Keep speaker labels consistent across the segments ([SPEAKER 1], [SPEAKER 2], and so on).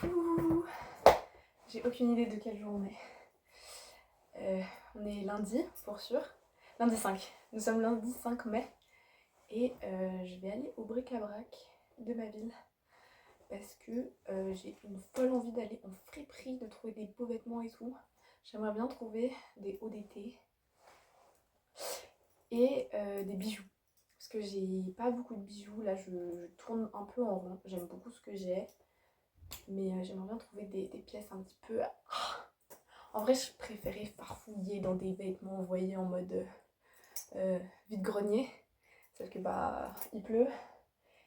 [SPEAKER 1] Coucou. J'ai aucune idée de quel jour on est. On est lundi pour sûr. Lundi 5. Nous sommes lundi 5 mai. Et je vais aller au bric-à-brac de ma ville. Parce que j'ai une folle envie d'aller en friperie, de trouver des beaux vêtements et tout. J'aimerais bien trouver des hauts d'été. Et des bijoux. Parce que j'ai pas beaucoup de bijoux. Là je tourne un peu en rond. J'aime beaucoup ce que j'ai. Mais j'aimerais bien trouver des pièces un petit peu... En vrai, je préférais farfouiller dans des vêtements envoyés en mode vide-grenier. Sauf que bah, il pleut.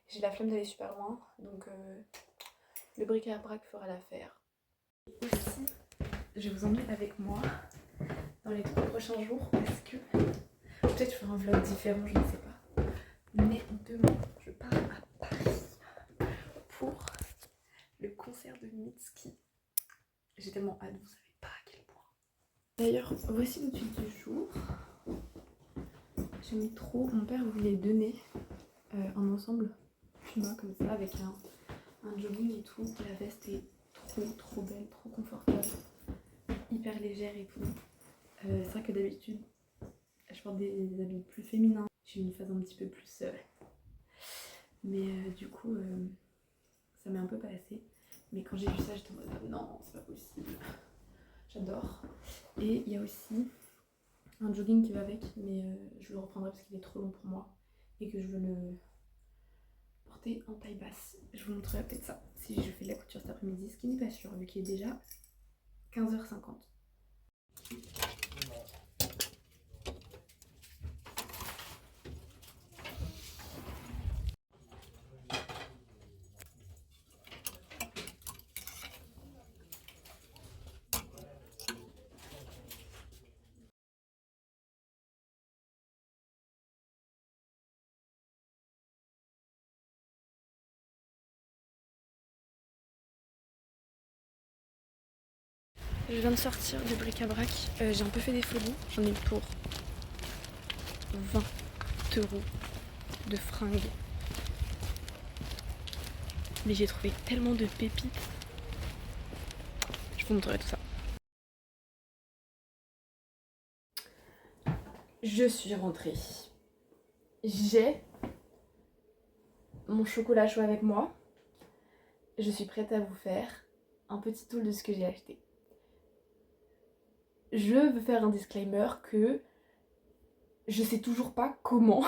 [SPEAKER 1] J'ai la flemme d'aller super loin. Donc le bric-à-brac fera l'affaire. Aussi, je vais vous emmener avec moi dans les 3 prochains jours parce que... Peut-être je ferai un vlog différent, je ne sais pas. Mais demain, je pars à Paris pour le concert de Mitski. J'ai tellement hâte, vous savez pas à quel point. D'ailleurs, voici l'outfit du jour. J'aime trop. Mon père voulait donner un ensemble Puma comme ça avec un jogging et tout. La veste est trop belle, trop confortable, hyper légère et tout. C'est vrai que d'habitude, je porte des habits plus féminins. J'ai une phase un petit peu plus mais du coup, ça m'est un peu passé. Mais quand j'ai vu ça, j'étais en mode non, c'est pas possible. J'adore. Et il y a aussi un jogging qui va avec, mais je le reprendrai parce qu'il est trop long pour moi et que je veux le porter en taille basse. Je vous montrerai peut-être ça si je fais de la couture cet après-midi, ce qui n'est pas sûr vu qu'il est déjà 15h50. Je viens de sortir du bric-à-brac, j'ai un peu fait des folies, j'en ai eu pour 20 € de fringues. Mais j'ai trouvé tellement de pépites. Je vous montrerai tout ça. Je suis rentrée. J'ai mon chocolat chaud avec moi. Je suis prête à vous faire un petit tour de ce que j'ai acheté. Je veux faire un disclaimer que je sais toujours pas comment.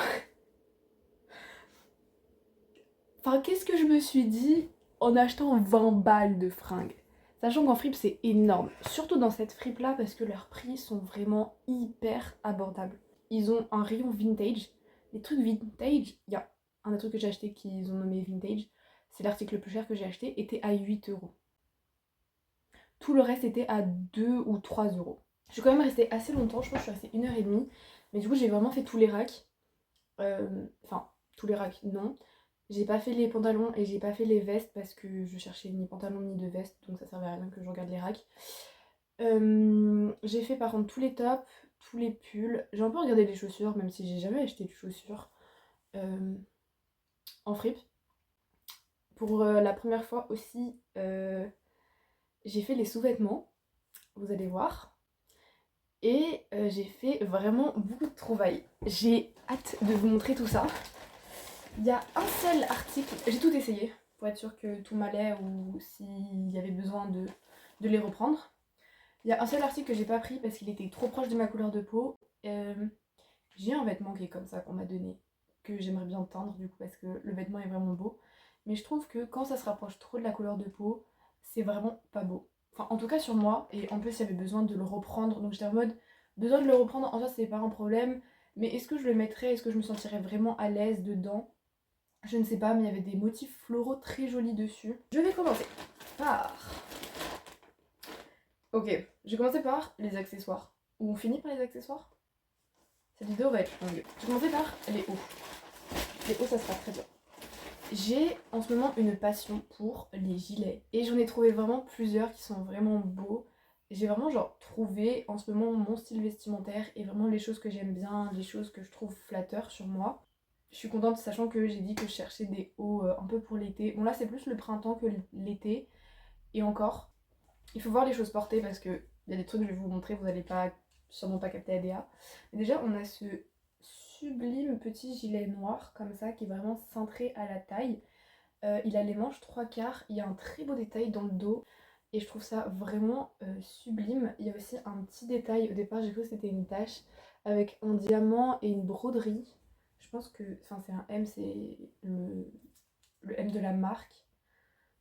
[SPEAKER 1] Enfin, qu'est-ce que je me suis dit en achetant 20 balles de fringues? Sachant qu'en fripe c'est énorme, surtout dans cette fripe là parce que leurs prix sont vraiment hyper abordables. Ils ont un rayon vintage, les trucs vintage, il y a un des trucs que j'ai acheté qu'ils ont nommé vintage, c'est l'article le plus cher que j'ai acheté, était à 8 €. Tout le reste était à 2 ou 3 €. Je suis quand même restée assez longtemps, je crois que je suis restée 1h30, mais du coup j'ai vraiment fait tous les racks. Enfin, tous les racks, non. J'ai pas fait les pantalons et j'ai pas fait les vestes parce que je cherchais ni pantalon ni de veste, donc ça servait à rien que je regarde les racks. J'ai fait par contre tous les tops, tous les pulls. J'ai un peu regardé les chaussures, même si j'ai jamais acheté de chaussures en fripe. Pour la première fois aussi, j'ai fait les sous-vêtements, vous allez voir. Et j'ai fait vraiment beaucoup de trouvailles. J'ai hâte de vous montrer tout ça. Il y a un seul article, j'ai tout essayé pour être sûre que tout m'allait ou s'il y avait besoin de les reprendre. Il y a un seul article que j'ai pas pris parce qu'il était trop proche de ma couleur de peau. J'ai un vêtement qui est comme ça qu'on m'a donné, que j'aimerais bien teindre du coup parce que le vêtement est vraiment beau. Mais je trouve que quand ça se rapproche trop de la couleur de peau, c'est vraiment pas beau. Enfin en tout cas sur moi, et en plus il y avait besoin de le reprendre, donc j'étais en mode, besoin de le reprendre en soi c'est pas un problème, mais est-ce que je le mettrais, est-ce que je me sentirais vraiment à l'aise dedans? Je ne sais pas, mais il y avait des motifs floraux très jolis dessus. Je vais commencer par... Ok, je vais commencer par les accessoires. Ou on finit par les accessoires? Cette vidéo va être longue. Je vais commencer par les hauts. Les hauts, ça sera très bien. J'ai en ce moment une passion pour les gilets. Et j'en ai trouvé vraiment plusieurs qui sont vraiment beaux. J'ai vraiment genre trouvé en ce moment mon style vestimentaire et vraiment les choses que j'aime bien, les choses que je trouve flatteurs sur moi. Je suis contente sachant que j'ai dit que je cherchais des hauts un peu pour l'été. Bon là c'est plus le printemps que l'été. Et encore, il faut voir les choses portées parce que il y a des trucs que je vais vous montrer, vous n'allez pas sûrement pas capter ADA. Mais déjà, on a ce sublime petit gilet noir comme ça qui est vraiment cintré à la taille. Il a les manches 3/4, il y a un très beau détail dans le dos et je trouve ça vraiment sublime. Il y a aussi un petit détail, au départ j'ai cru que c'était une tache avec un diamant et une broderie. Je pense que, enfin c'est un M, c'est le M de la marque.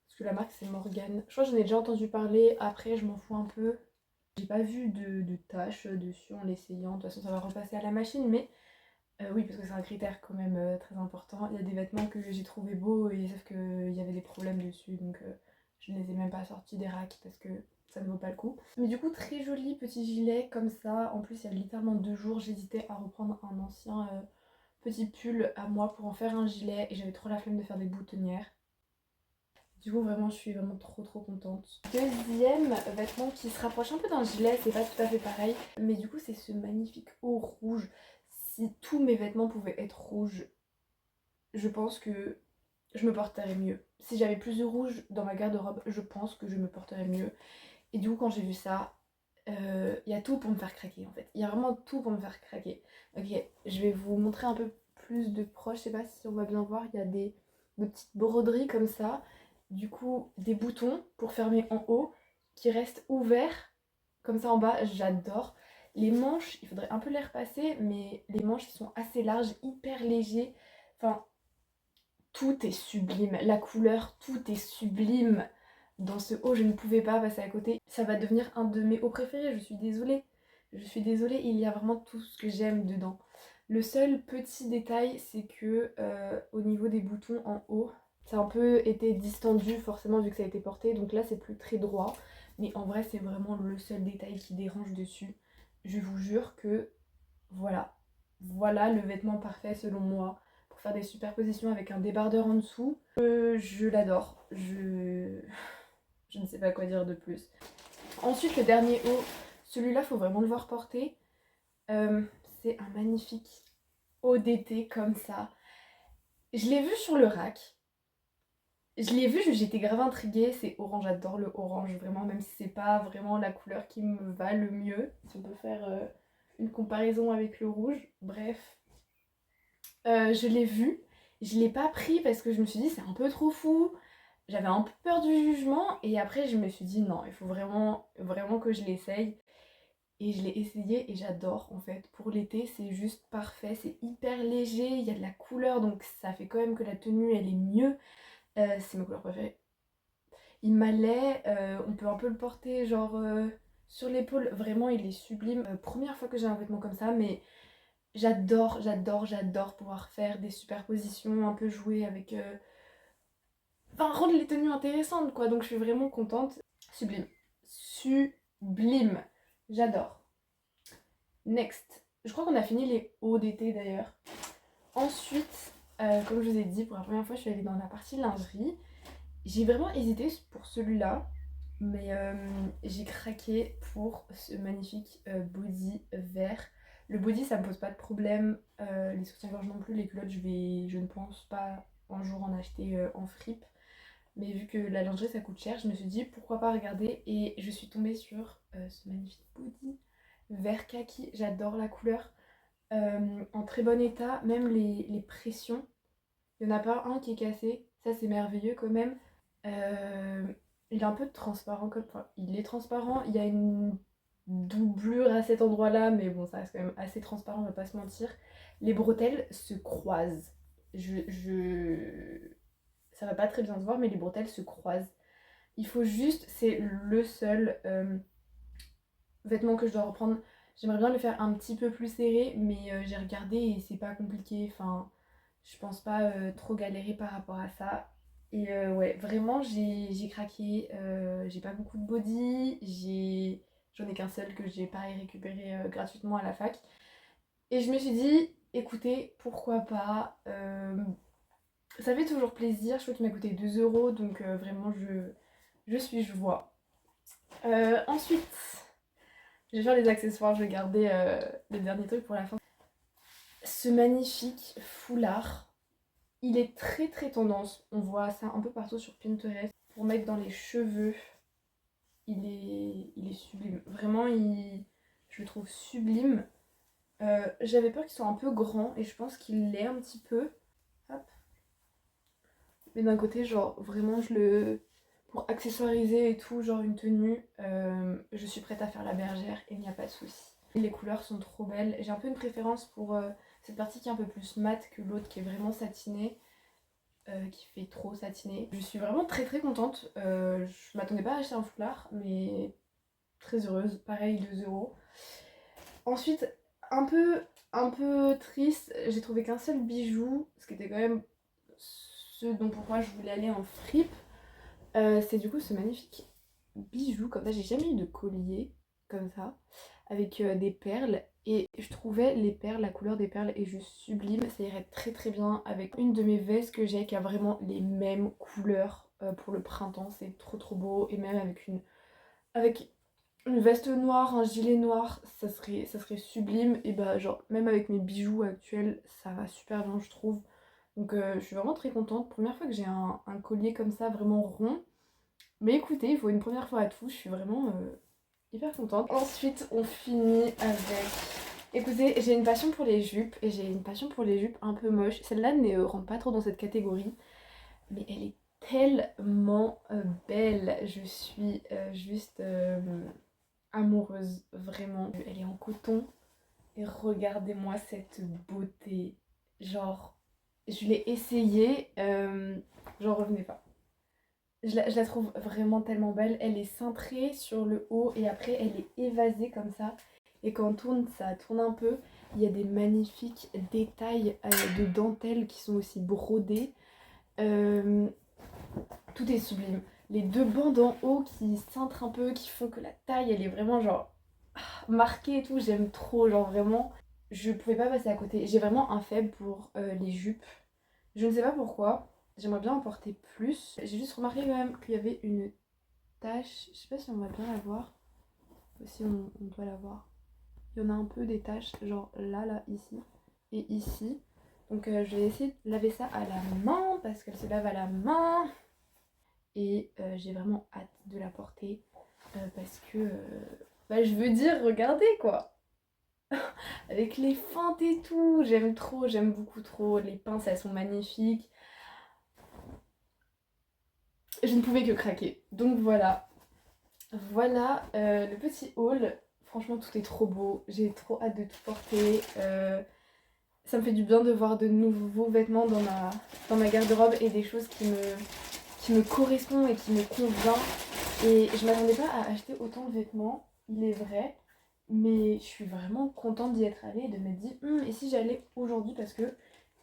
[SPEAKER 1] Parce que la marque c'est Morgan. Je crois que j'en ai déjà entendu parler, après je m'en fous un peu. J'ai pas vu de taches dessus en l'essayant, de toute façon ça va repasser à la machine, mais oui, parce que c'est un critère quand même très important. Il y a des vêtements que j'ai trouvé beaux et sauf qu'il y avait des problèmes dessus, donc je ne les ai même pas sortis des racks parce que ça ne vaut pas le coup. Mais du coup, très joli petit gilet comme ça. En plus, il y a littéralement 2 jours, j'hésitais à reprendre un ancien petit pull à moi pour en faire un gilet et j'avais trop la flemme de faire des boutonnières. Du coup, vraiment, je suis vraiment trop contente. Deuxième vêtement qui se rapproche un peu d'un gilet, c'est pas tout à fait pareil, mais du coup, c'est ce magnifique haut rouge. Si tous mes vêtements pouvaient être rouges, je pense que je me porterais mieux. Si j'avais plus de rouge dans ma garde-robe, je pense que je me porterais mieux. Et du coup, quand j'ai vu ça, il y a tout pour me faire craquer en fait. Il y a vraiment tout pour me faire craquer. Ok, je vais vous montrer un peu plus de proche. Je sais pas si on va bien voir. Il y a des petites broderies comme ça. Du coup, des boutons pour fermer en haut qui restent ouverts comme ça en bas. J'adore. Les manches, il faudrait un peu les repasser, mais les manches ils sont assez larges, hyper légers. Enfin, tout est sublime. La couleur, tout est sublime. Dans ce haut, je ne pouvais pas passer à côté. Ça va devenir un de mes hauts préférés, je suis désolée. Je suis désolée, il y a vraiment tout ce que j'aime dedans. Le seul petit détail, c'est que au niveau des boutons en haut, ça a un peu été distendu forcément vu que ça a été porté. Donc là, c'est plus très droit. Mais en vrai, c'est vraiment le seul détail qui dérange dessus. Je vous jure que voilà. Voilà le vêtement parfait selon moi pour faire des superpositions avec un débardeur en dessous. Je l'adore. Je ne sais pas quoi dire de plus. Ensuite, le dernier haut, celui-là, faut vraiment le voir porter. C'est un magnifique haut d'été comme ça. Je l'ai vu sur le rack. Je l'ai vu, j'étais grave intriguée. C'est orange, j'adore le orange, vraiment, même si c'est pas vraiment la couleur qui me va le mieux. Si on peut faire une comparaison avec le rouge. Bref, je l'ai vu. Je l'ai pas pris parce que je me suis dit c'est un peu trop fou. J'avais un peu peur du jugement et après je me suis dit non, il faut vraiment que je l'essaye. Et je l'ai essayé et j'adore en fait. Pour l'été, c'est juste parfait, c'est hyper léger, il y a de la couleur donc ça fait quand même que la tenue elle est mieux. C'est ma couleur préférée. Il m'allait, on peut un peu le porter genre sur l'épaule, vraiment il est sublime. Première fois que j'ai un vêtement comme ça, mais j'adore pouvoir faire des superpositions, un peu jouer avec enfin, rendre les tenues intéressantes quoi, donc je suis vraiment contente. Sublime. Sublime. J'adore. Next. Je crois qu'on a fini les hauts d'été d'ailleurs. Ensuite, comme je vous ai dit, pour la première fois, je suis allée dans la partie lingerie. J'ai vraiment hésité pour celui-là, mais j'ai craqué pour ce magnifique body vert. Le body, ça me pose pas de problème. Les soutiens-gorge non plus, les culottes, je ne pense pas un jour en acheter en fripe. Mais vu que la lingerie ça coûte cher, je me suis dit pourquoi pas regarder et je suis tombée sur ce magnifique body vert kaki. J'adore la couleur. En très bon état, même les pressions. Il n'y en a pas un qui est cassé, ça c'est merveilleux quand même. Euh, il est un peu transparent comme. Enfin, il est transparent, il y a une doublure à cet endroit-là, mais bon, ça reste quand même assez transparent, on va pas se mentir. Les bretelles se croisent. Ça va pas très bien se voir, mais les bretelles se croisent. Il faut juste, c'est le seul vêtement que je dois reprendre. J'aimerais bien le faire un petit peu plus serré, mais j'ai regardé et c'est pas compliqué. Enfin, je pense pas trop galérer par rapport à ça. Et ouais, vraiment, j'ai craqué. J'ai pas beaucoup de body. J'en ai qu'un seul que j'ai pareil récupéré gratuitement à la fac. Et je me suis dit, écoutez, pourquoi pas. Ça fait toujours plaisir. Je crois qu'il m'a coûté 2 €, donc vraiment, je vois. Ensuite, je vais faire les accessoires. Je vais garder le dernier truc pour la fin. Ce magnifique foulard. Il est très tendance, on voit ça un peu partout sur Pinterest, pour mettre dans les cheveux. il est sublime. Vraiment, je le trouve sublime. J'avais peur qu'il soit un peu grand et je pense qu'il l'est un petit peu. Hop. Mais d'un côté, genre vraiment, pour accessoiriser et tout, genre une tenue, je suis prête à faire la bergère et il n'y a pas de souci. Les couleurs sont trop belles. J'ai un peu une préférence pour cette partie qui est un peu plus mat que l'autre qui est vraiment satinée. Qui fait trop satiner. Je suis vraiment très très contente. Je m'attendais pas à acheter un foulard, mais très heureuse. Pareil, 2 €. Ensuite, un peu triste, j'ai trouvé qu'un seul bijou, ce qui était quand même ce dont pourquoi je voulais aller en fripe. C'est du coup ce magnifique bijou. Comme ça, j'ai jamais eu de collier comme ça, avec des perles. Et je trouvais les perles, la couleur des perles est juste sublime. Ça irait très très bien avec une de mes vestes que j'ai qui a vraiment les mêmes couleurs pour le printemps. C'est trop trop beau. Et même avec une veste noire, un gilet noir, ça serait sublime. Et bah genre même avec mes bijoux actuels, ça va super bien je trouve. Donc je suis vraiment très contente. Première fois que j'ai un collier comme ça, vraiment rond. Mais écoutez, il faut une première fois à tout. Je suis vraiment hyper contente. Ensuite, on finit avec... Écoutez, j'ai une passion pour les jupes et j'ai une passion pour les jupes un peu moches. Celle-là ne rentre pas trop dans cette catégorie, mais elle est tellement belle. Je suis juste amoureuse, vraiment. Elle est en coton et regardez-moi cette beauté. Genre, je l'ai essayée, j'en revenais pas. Je la trouve vraiment tellement belle. Elle est cintrée sur le haut et après elle est évasée comme ça. Et quand on tourne, ça tourne un peu. Il y a des magnifiques détails de dentelle qui sont aussi brodés. Euh, Tout est sublime. Les 2 bandes en haut qui cintrent un peu, qui font que la taille elle est vraiment genre marquée et tout. J'aime trop, genre vraiment. Je pouvais pas passer à côté. J'ai vraiment un faible pour les jupes. Je ne sais pas pourquoi. J'aimerais bien en porter plus. J'ai juste remarqué quand même qu'il y avait une tache. Je sais pas si on va bien la voir. Si on doit la voir. Il y en a un peu des taches, genre là, ici et ici. Donc je vais essayer de laver ça à la main parce qu'elle se lave à la main. Et j'ai vraiment hâte de la porter parce que bah, je veux dire, regardez quoi. Avec les feintes et tout, j'aime trop, j'aime beaucoup trop. Les pinces elles sont magnifiques. Je ne pouvais que craquer. Donc voilà. Voilà le petit haul. Franchement, tout est trop beau. J'ai trop hâte de tout porter. Ça me fait du bien de voir de nouveaux vêtements dans ma garde-robe et des choses qui me correspondent et qui me conviennent. Et je m'attendais pas à acheter autant de vêtements, il est vrai. Mais je suis vraiment contente d'y être allée et de me dire, et si j'allais aujourd'hui parce que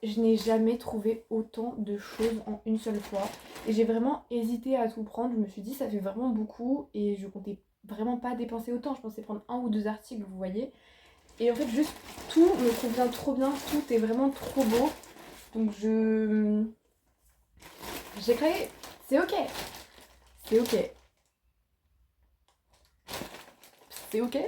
[SPEAKER 1] je n'ai jamais trouvé autant de choses en une seule fois. Et j'ai vraiment hésité à tout prendre. Je me suis dit, ça fait vraiment beaucoup et je comptais vraiment pas dépenser autant. Je pensais prendre 1 ou 2 articles, vous voyez. Et en fait, juste tout me convient trop bien. Tout est vraiment trop beau. Donc j'ai craqué. C'est ok. C'est ok. C'est ok.